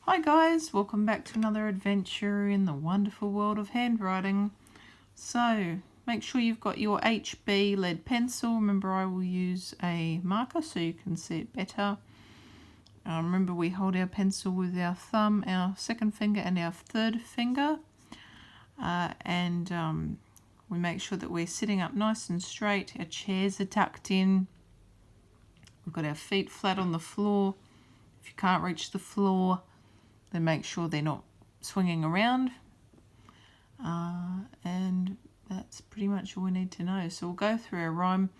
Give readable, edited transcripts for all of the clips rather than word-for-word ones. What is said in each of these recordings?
Hi guys, welcome back to another adventure in the wonderful world of handwriting. So make sure you've got your HB lead pencil. Remember, I will use a marker so you can see it better. Remember, we hold our pencil with our thumb, our second finger and our third finger, and we make sure that we're sitting up nice and straight. Our chairs are tucked in. We've got our feet flat on the floor. If you can't reach the floor, then make sure they're not swinging around, and that's pretty much all we need to know. So we'll go through our rhyme.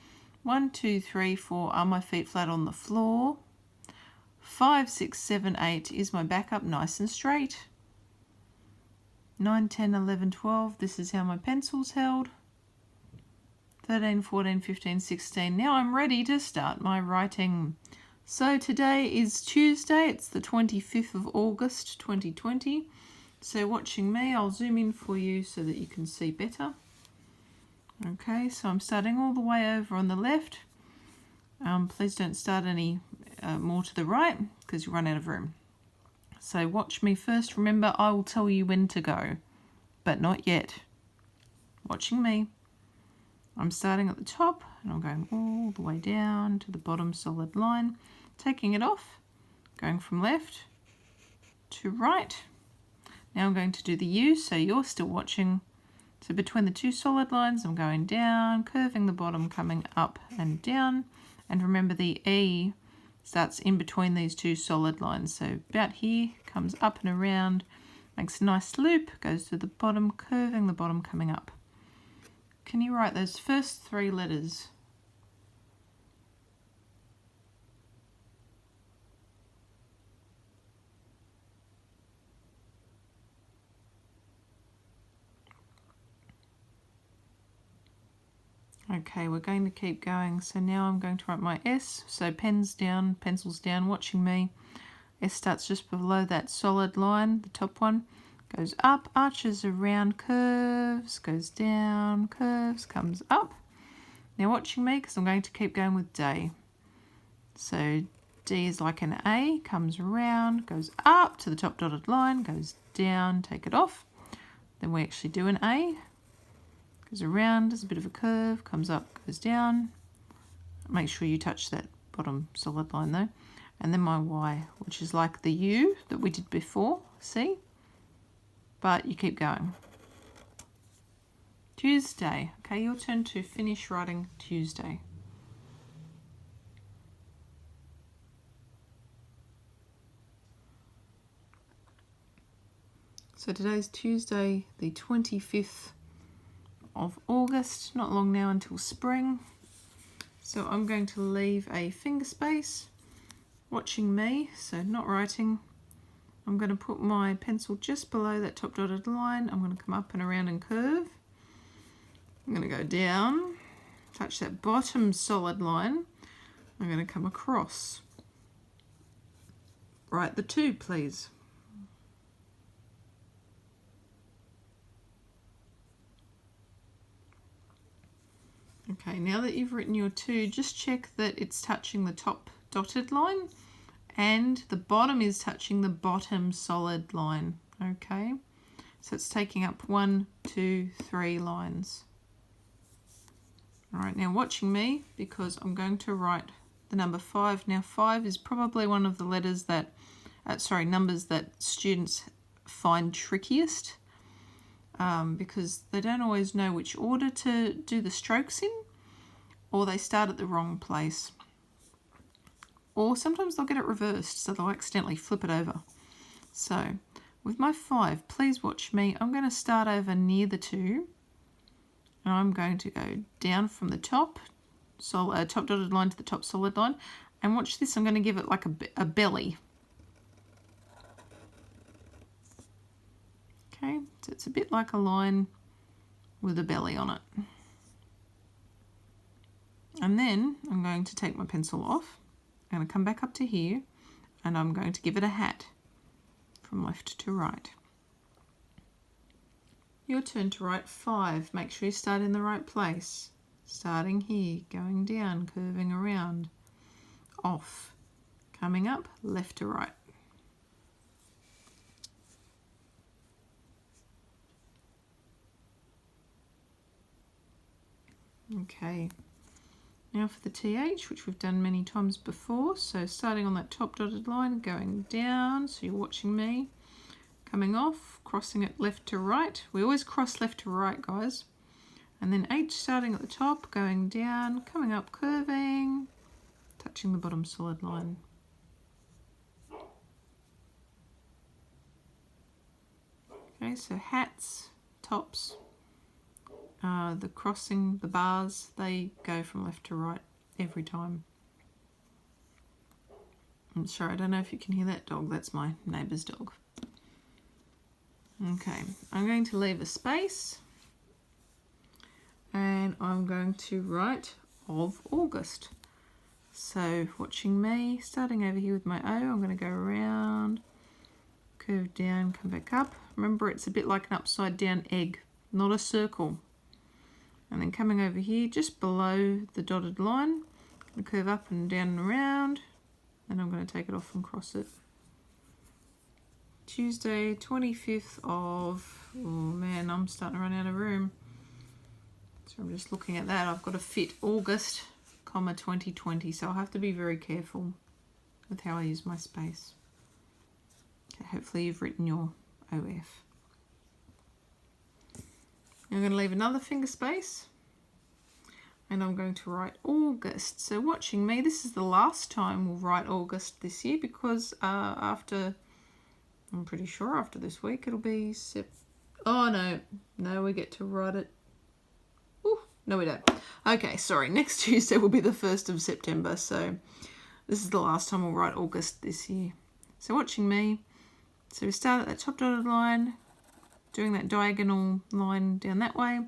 1, 2, 3, 4, are my feet flat on the floor? 5, 6, 7, 8, is my back up nice and straight? 9, 10, 11, 12, this is how my pencil's held. 13, 14, 15, 16, now I'm ready to start my writing. So today is Tuesday, it's the 25th of August 2020. So watching me, I'll zoom in for you so that you can see better. Okay, so I'm starting all the way over on the left. Please don't start any more to the right because you'll run out of room. So watch me first. Remember, I will tell you when to go, but not yet. Watching me. I'm starting at the top and I'm going all the way down to the bottom solid line, taking it off, going from left to right. Now I'm going to do the U, so you're still watching. So between the two solid lines, I'm going down, curving the bottom, coming up and down. And remember, the E starts in between these two solid lines. So about here, comes up and around, makes a nice loop, goes to the bottom, curving the bottom, coming up. Can you write those first three letters? Okay, we're going to keep going. So now I'm going to write my S. So pens down, pencils down, watching me. S starts just below that solid line, the top one. Goes up, arches around, curves, goes down, curves, comes up. Now watching me, because I'm going to keep going with day. So D is like an A, comes around, goes up to the top dotted line, goes down, take it off. Then we actually do an A. Goes around, does a bit of a curve, comes up, goes down. Make sure you touch that bottom solid line though. And then my Y, which is like the U that we did before, see? But you keep going. Tuesday. Okay, your turn to finish writing Tuesday. So today's Tuesday, the 25th of August, not long now until spring. So I'm going to leave a finger space, watching me, so not writing. I'm going to put my pencil just below that top dotted line. I'm going to come up and around and curve. I'm going to go down, touch that bottom solid line. I'm going to come across. Write the 2, please. Okay, now that you've written your 2, just check that it's touching the top dotted line and the bottom is touching the bottom solid line. Okay, so it's taking up 1, 2, 3 lines. All right, now watching me, because I'm going to write the number 5. Now 5 is probably one of the letters that, numbers that students find trickiest, because they don't always know which order to do the strokes in, or they start at the wrong place. Or sometimes they'll get it reversed, so they'll accidentally flip it over. So with my 5, please watch me. I'm going to start over near the 2, and I'm going to go down from the top, top dotted line to the top solid line, and watch this. I'm going to give it like a belly. Okay, so it's a bit like a line with a belly on it. And then I'm going to take my pencil off. I'm going to come back up to here and I'm going to give it a hat from left to right. Your turn to write 5. Make sure you start in the right place. Starting here, going down, curving around, off, coming up, left to right. Okay, now for the TH, which we've done many times before. So starting on that top dotted line, going down, so you're watching me, coming off, crossing it left to right. We always cross left to right, guys. And then H starting at the top, going down, coming up, curving, touching the bottom solid line. Okay, so hats, tops, the crossing, the bars, they go from left to right every time. I'm sorry, I don't know if you can hear that dog. That's my neighbour's dog. Okay, I'm going to leave a space and I'm going to write of August. So watching me, starting over here with my O, I'm going to go around, curve down, come back up. Remember, it's a bit like an upside down egg, not a circle. And then coming over here, just below the dotted line, I'm going to curve up and down and around, and I'm going to take it off and cross it. Tuesday, 25th of, oh man, I'm starting to run out of room. So I'm just looking at that. I've got to fit August, comma 2020, so I'll have to be very careful with how I use my space. Okay, hopefully you've written your OF. I'm going to leave another finger space and I'm going to write August. So watching me, this is the last time we'll write August this year because I'm pretty sure after this week it'll be oh no, we get to write it. Ooh, no we don't. Okay, sorry, next Tuesday will be the 1st of September, so this is the last time we'll write August this year. So watching me, so we start at that top dotted line, doing that diagonal line down that way.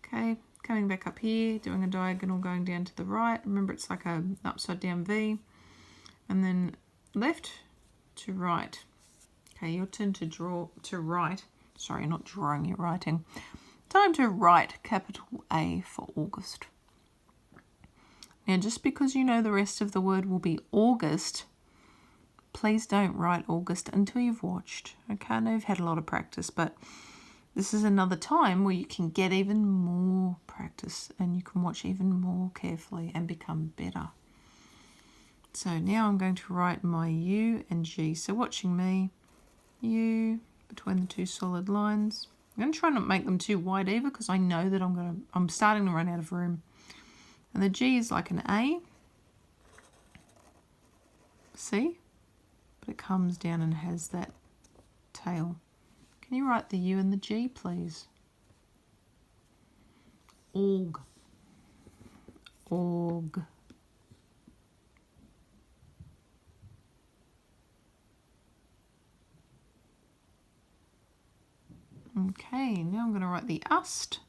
Okay, coming back up here, doing a diagonal going down to the right. Remember, it's like an upside down V. And then left to right. Okay, your turn to write. Sorry, not drawing, you're writing. Time to write capital A for August. Now, just because you know the rest of the word will be August, please don't write August until you've watched. Okay, I know you've had a lot of practice, but this is another time where you can get even more practice and you can watch even more carefully and become better. So now I'm going to write my U and G. So watching me, U between the two solid lines. I'm going to try not to make them too wide either because I know that I'm starting to run out of room. And the G is like an A. See? But it comes down and has that tail. Can you write the U and the G, please? Org. Org. Okay, now I'm going to write the ust.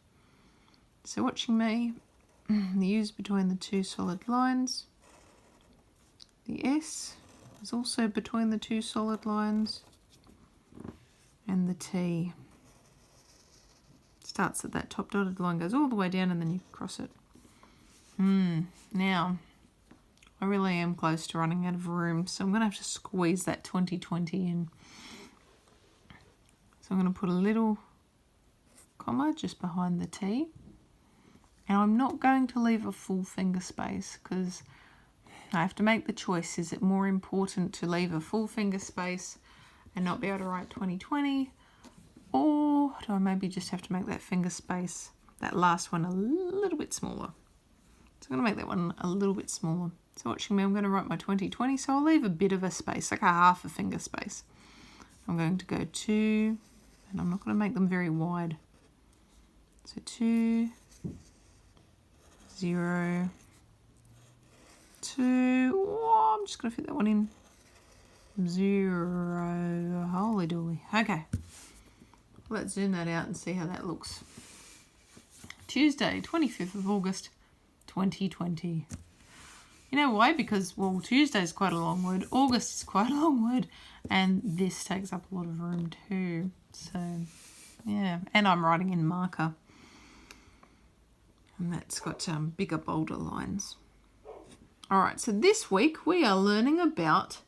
So watching me, the U's between the two solid lines. The S is also between the two solid lines. And the T starts at that top dotted line, goes all the way down and then you cross it. Now, I really am close to running out of room, so I'm going to have to squeeze that 2020 in. So I'm going to put a little comma just behind the T. And I'm not going to leave a full finger space because I have to make the choice. Is it more important to leave a full finger space and not be able to write 2020? Or do I maybe just have to make that finger space, that last one, a little bit smaller? So I'm going to make that one a little bit smaller. So watching me, I'm going to write my 2020. So I'll leave a bit of a space, like a half a finger space. I'm going to go 2, and I'm not going to make them very wide. So 2, 0, 2. Oh, I'm just going to fit that one in. 0. Holy dooly. Okay. Let's zoom that out and see how that looks. Tuesday, 25th of August, 2020. You know why? Because, well, Tuesday is quite a long word. August is quite a long word. And this takes up a lot of room too. So, yeah. And I'm writing in marker. And that's got bigger, bolder lines. All right, so this week we are learning about,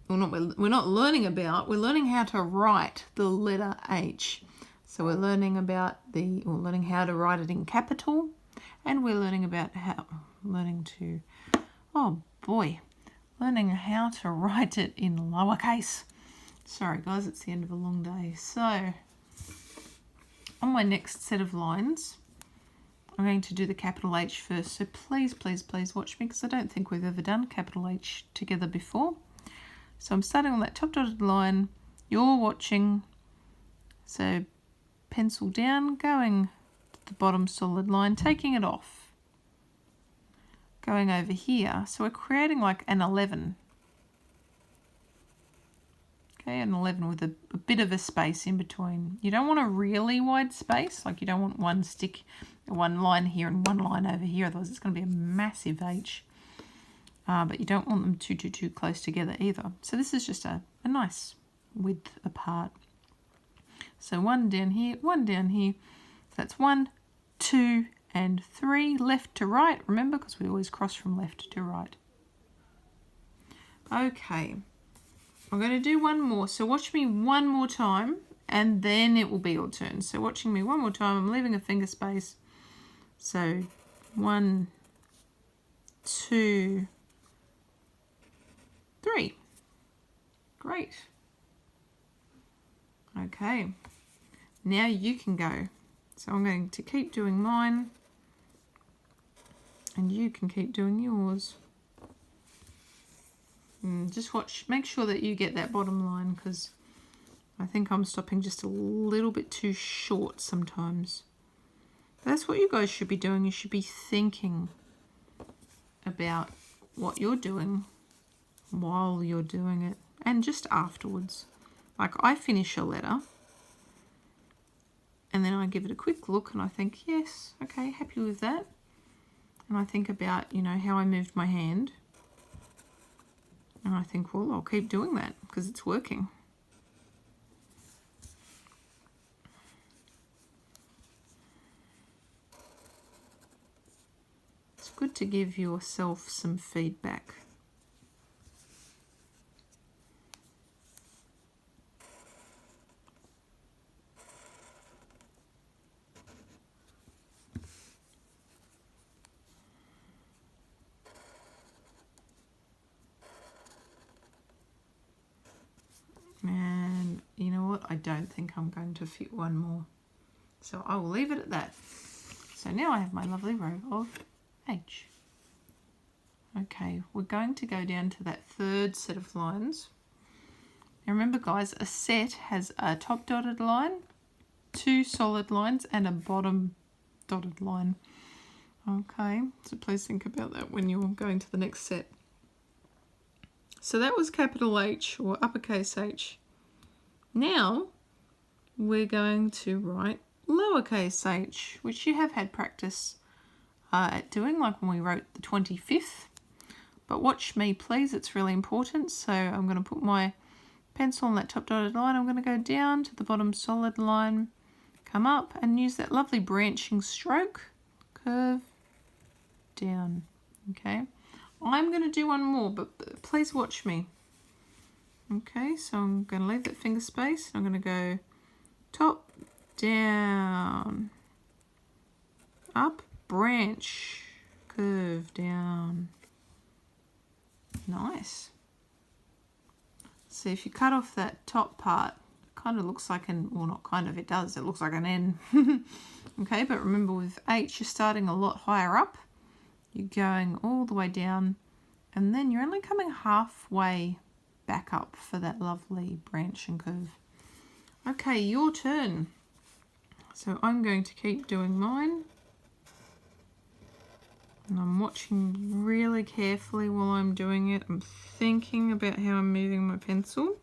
we're not learning about, we're learning how to write the letter H. So we're learning about learning how to write it in capital And we're learning about learning how to write it in lowercase. Sorry guys, it's the end of a long day. So on my next set of lines, I'm going to do the capital H first. So please, please, please watch me, because I don't think we've ever done capital H together before. So I'm starting on that top dotted line. You're watching. So pencil down, going to the bottom solid line, taking it off. Going over here. So we're creating like an 11. Okay, an 11 with a bit of a space in between. You don't want a really wide space, like you don't want one line here and one line over here, otherwise it's going to be a massive H. But you don't want them too close together either. So this is just a nice width apart. So one down here, one down here. So that's 1, 2, and 3, left to right. Remember, because we always cross from left to right. Okay. I'm going to do one more. So watch me one more time and then it will be your turn. So watching me one more time, I'm leaving a finger space. So 1, 2, 3. Great. Okay. Now you can go. So I'm going to keep doing mine and you can keep doing yours. Just watch, make sure that you get that bottom line, because I think I'm stopping just a little bit too short sometimes. That's what you guys should be doing. You should be thinking about what you're doing while you're doing it and just afterwards. Like I finish a letter and then I give it a quick look and I think, yes, okay, happy with that. And I think about, you know, how I moved my hand. And I think, well, I'll keep doing that because it's working. It's good to give yourself some feedback. And you know what? I don't think I'm going to fit one more. So I will leave it at that. So now I have my lovely row of H. Okay, we're going to go down to that third set of lines. Now remember guys, a set has a top dotted line, 2 solid lines and a bottom dotted line. Okay, so please think about that when you're going to the next set. So that was capital H or uppercase H. Now we're going to write lowercase h, which you have had practice at doing, like when we wrote the 25th. But watch me please, it's really important. So I'm going to put my pencil on that top dotted line. I'm going to go down to the bottom solid line, come up and use that lovely branching stroke, curve down. Okay. I'm going to do one more, but please watch me. Okay, so I'm going to leave that finger space. I'm going to go top, down, up, branch, curve down. Nice. So if you cut off that top part, it kind of looks like an, well not kind of, it does, it looks like an N. Okay, but remember with H, you're starting a lot higher up. You're going all the way down and then you're only coming halfway back up for that lovely branch and curve. Okay, your turn. So I'm going to keep doing mine. And I'm watching really carefully while I'm doing it. I'm thinking about how I'm moving my pencil.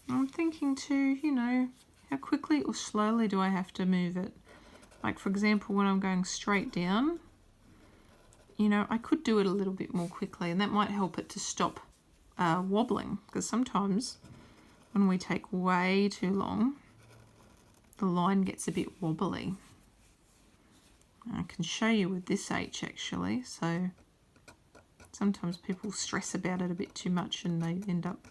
I'm thinking too, you know, how quickly or slowly do I have to move it? Like for example, when I'm going straight down, you know, I could do it a little bit more quickly and that might help it to stop wobbling, because sometimes when we take way too long, the line gets a bit wobbly. I can show you with this H actually, so sometimes people stress about it a bit too much and they end up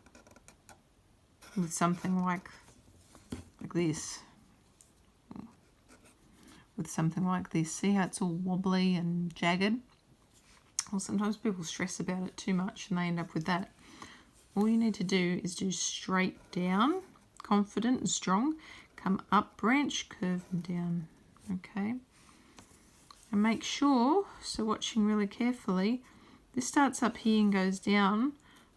with something like this. with something like this. See how it's all wobbly and jagged? Well, sometimes people stress about it too much and they end up with that. All you need to do is do straight down, confident and strong, come up, branch, curve and down, okay? And make sure, so watching really carefully, this starts up here and goes down,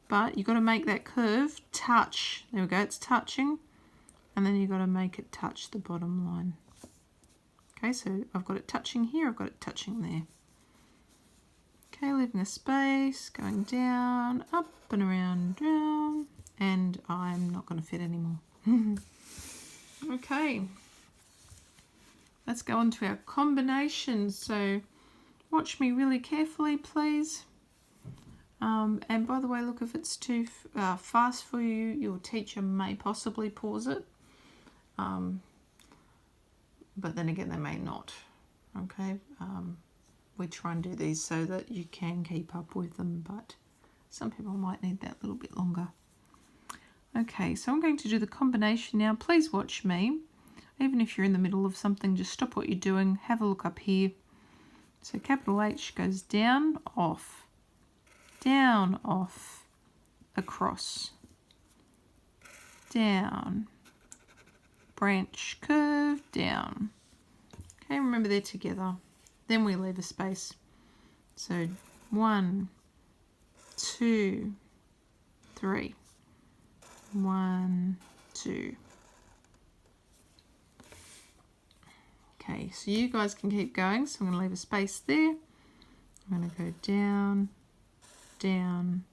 but you've got to make that curve touch. There we go, it's touching, and then you've got to make it touch the bottom line. Okay, so I've got it touching here, I've got it touching there. Okay, leaving a space, going down, up and around, down, and I'm not going to fit anymore. Okay, let's go on to our combinations. So watch me really carefully, please. And by the way, look, if it's too fast for you, your teacher may possibly pause it. But then again, they may not. Okay. We try and do these so that you can keep up with them, but some people might need that little bit longer. Okay, so I'm going to do the combination now. Please watch me. Even if you're in the middle of something, just stop what you're doing. Have a look up here. So capital H goes down, off, across, down, branch, curve, down. Okay, remember they're together. Then we leave a space. So 1, 2, 3. 1, 2. Okay, so you guys can keep going. So I'm going to leave a space there. I'm going to go down, down,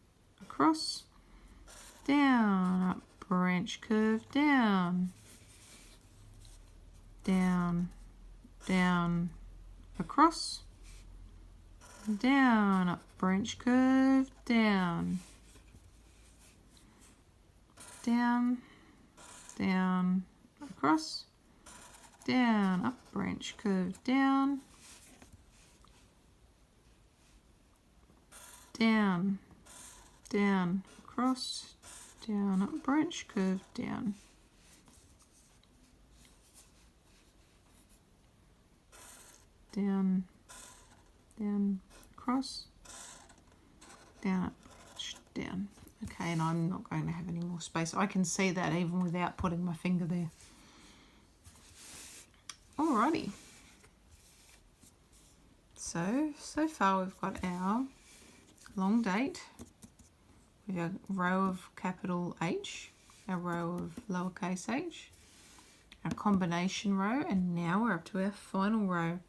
across, down, up, branch, curve, down, down, down, across, down, up, branch, curve, down, down, down, across, down, up, branch, curve, down, down, down, across, down, up, branch, curve, down. Down, down, across, down, up, branch, down. Okay, and I'm not going to have any more space. I can see that even without putting my finger there. Alrighty. So far we've got our long date. We have a row of capital H, a row of lowercase h, our combination row, and now we're up to our final row.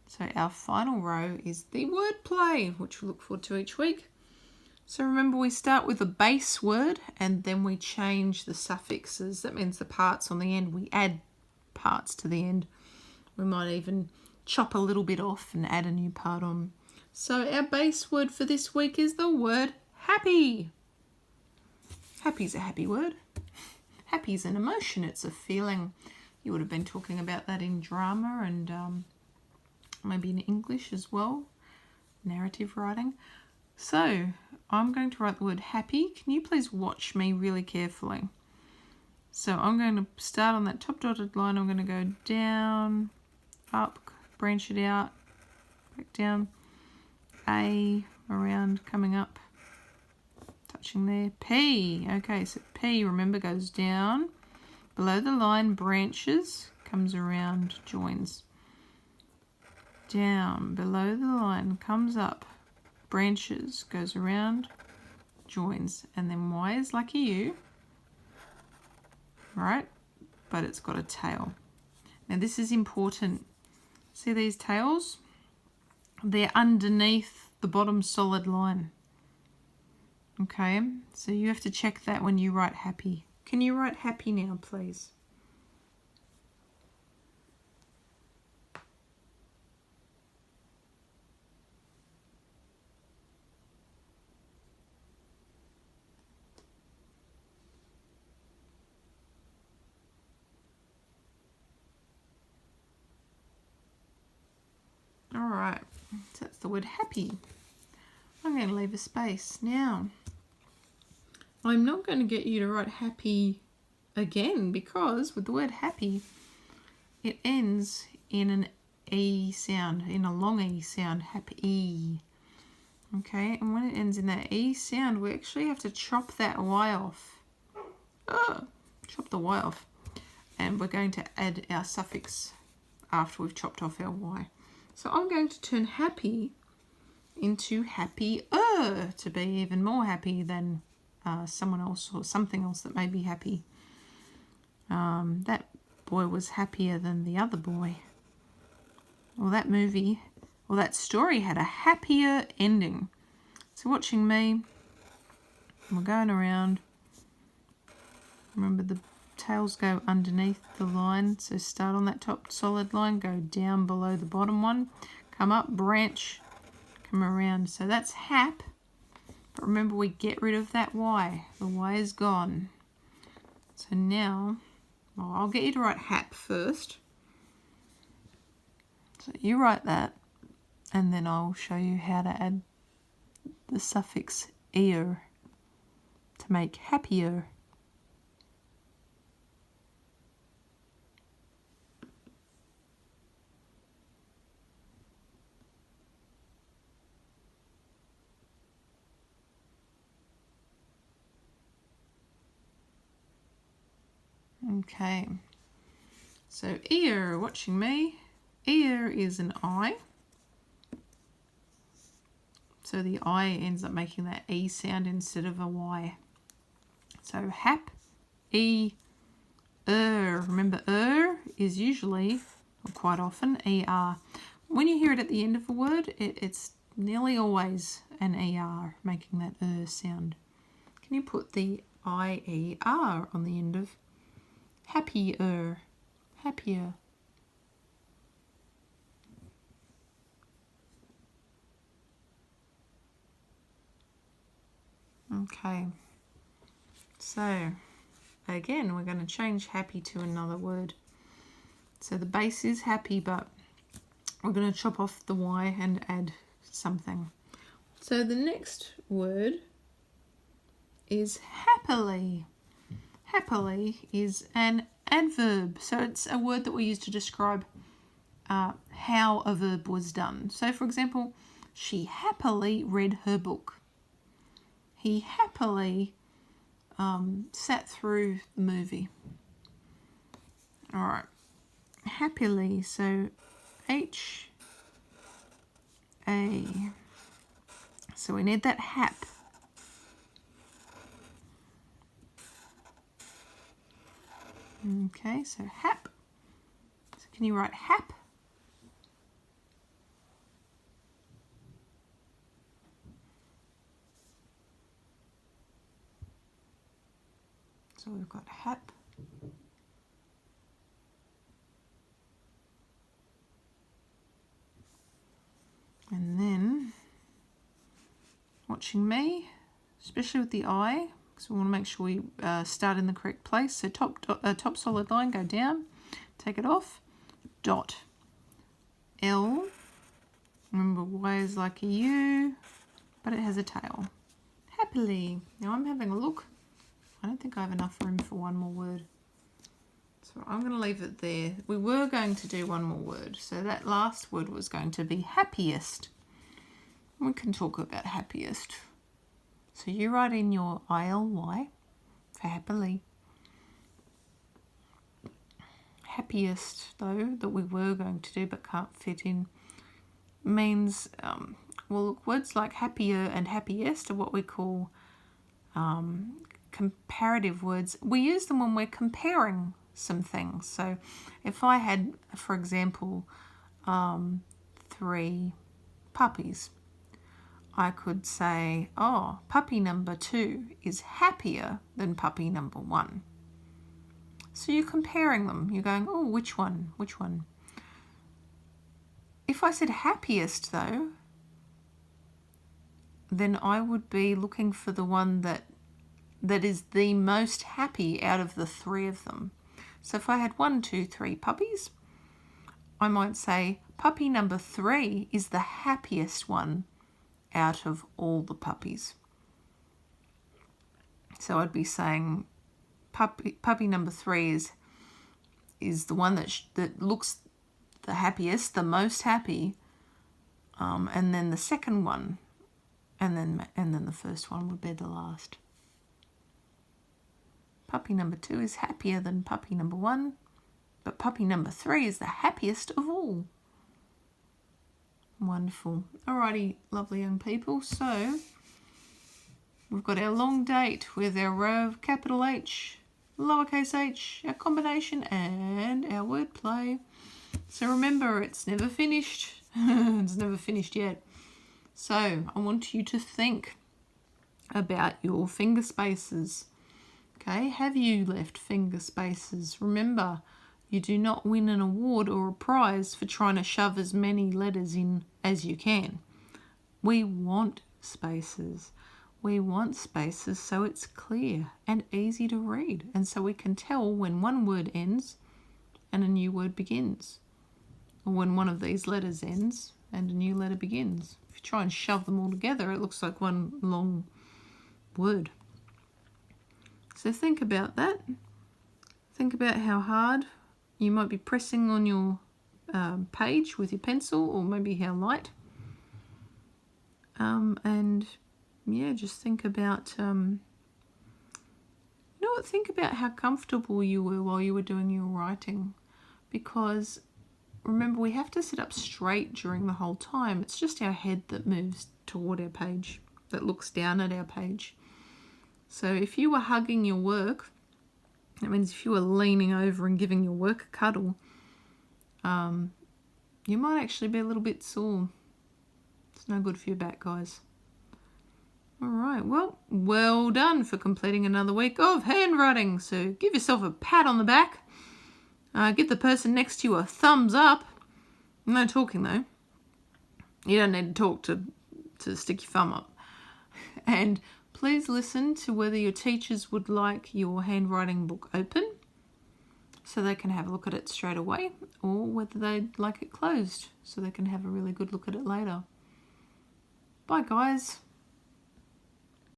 So our final row is the word play, which we'll look forward to each week. So remember, we start with a base word and then we change the suffixes. That means the parts on the end, we add parts to the end. We might even chop a little bit off and add a new part on. So our base word for this week is the word happy. Happy is a happy word. Happy is an emotion, it's a feeling. You would have been talking about that in drama and maybe in English as well, narrative writing. So I'm going to write the word happy. Can you please watch me really carefully? So I'm going to start on that top dotted line. I'm going to go down, up, branch it out, back down, A, around, coming up, touching there, P. Okay, so P, remember, goes down, below the line, branches, comes around, joins. Down, below the line, comes up, branches, goes around, joins. And then Y is like a U, right? But it's got a tail. Now this is important. See these tails? They're underneath the bottom solid line. Okay, so you have to check that when you write happy. Can you write happy now, please? Alright, so that's the word happy. I'm going to leave a space. Now, I'm not going to get you to write happy again because with the word happy, it ends in an E sound, in a long E sound, happy. Okay, and when it ends in that E sound, we actually have to chop that Y off. Chop the Y off. And we're going to add our suffix after we've chopped off our Y. So I'm going to turn happy into happier to be even more happy than someone else or something else that may be happy. That boy was happier than the other boy. Well, that movie, or that story had a happier ending. So watching me, we're going around. Remember, the tails go underneath the line. So start on that top solid line, go down below the bottom one, come up, branch, come around. So that's hap. But remember, we get rid of that Y. The Y is gone. So now, well, I'll get you to write hap first. So you write that, and then I'll show you how to add the suffix ear to make happier. Okay, so ear, watching me, ear is an I. So the I ends up making that E sound instead of a Y. So hap, E, remember is usually, or quite often, ER. When you hear it at the end of a word, it's nearly always an ER, making that sound. Can you put the IER on the end of happier, happier? Okay, so again, we're going to change happy to another word. So the base is happy, but we're going to chop off the Y and add something. So the next word is happily. Happily is an adverb. So it's a word that we use to describe how a verb was done. So for example, she happily read her book. He happily sat through the movie. All right, happily, so H-A. So we need that hap. Okay, so hap. So can you write hap? So we've got hap. And then, watching me, especially with the I, because we want to make sure we start in the correct place. So top solid line, go down, take it off, dot, L. Remember, Y is like a U, but it has a tail. Happily. Now I'm having a look. I don't think I have enough room for one more word. So I'm going to leave it there. We were going to do one more word. So that last word was going to be happiest. We can talk about happiest. So you write in your ILY for happily. Happiest, though, that we were going to do but can't fit in, means, well, words like happier and happiest are what we call comparative words. We use them when we're comparing some things. So if I had, for example, 3 puppies, I could say, oh, puppy number 2 is happier than puppy number 1. So you're comparing them. You're going, oh, which one? Which one? If I said happiest, though, then I would be looking for the one that is the most happy out of the 3 of them. So if I had 1, 2, 3 puppies, I might say puppy number 3 is the happiest one out of all the puppies. So I'd be saying puppy number 3 is the one that looks the happiest, the most happy, and then the second one, and then the first one would be the last. Puppy number 2 is happier than puppy number 1, but puppy number 3 is the happiest of all. Wonderful. Alrighty, lovely young people. So we've got our long date with our row of capital H, lowercase h, our combination, and our wordplay. So remember, it's never finished. It's never finished yet. So I want you to think about your finger spaces. Okay, have you left finger spaces? Remember, you do not win an award or a prize for trying to shove as many letters in as you can. We want spaces. We want spaces so it's clear and easy to read, and so we can tell when one word ends and a new word begins, or when one of these letters ends and a new letter begins. If you try and shove them all together, it looks like one long word. So think about that. Think about how hard you might be pressing on your page with your pencil, or maybe how light. And yeah, just think about, think about how comfortable you were while you were doing your writing. Because remember, we have to sit up straight during the whole time. It's just our head that moves toward our page, that looks down at our page. So if you were hugging your work, that means if you were leaning over and giving your work a cuddle, you might actually be a little bit sore. It's no good for your back, guys. All right, well done for completing another week of handwriting. So give yourself a pat on the back. Give the person next to you a thumbs up. No talking, though. You don't need to talk to stick your thumb up. And please listen to whether your teachers would like your handwriting book open so they can have a look at it straight away, or whether they'd like it closed so they can have a really good look at it later. Bye, guys.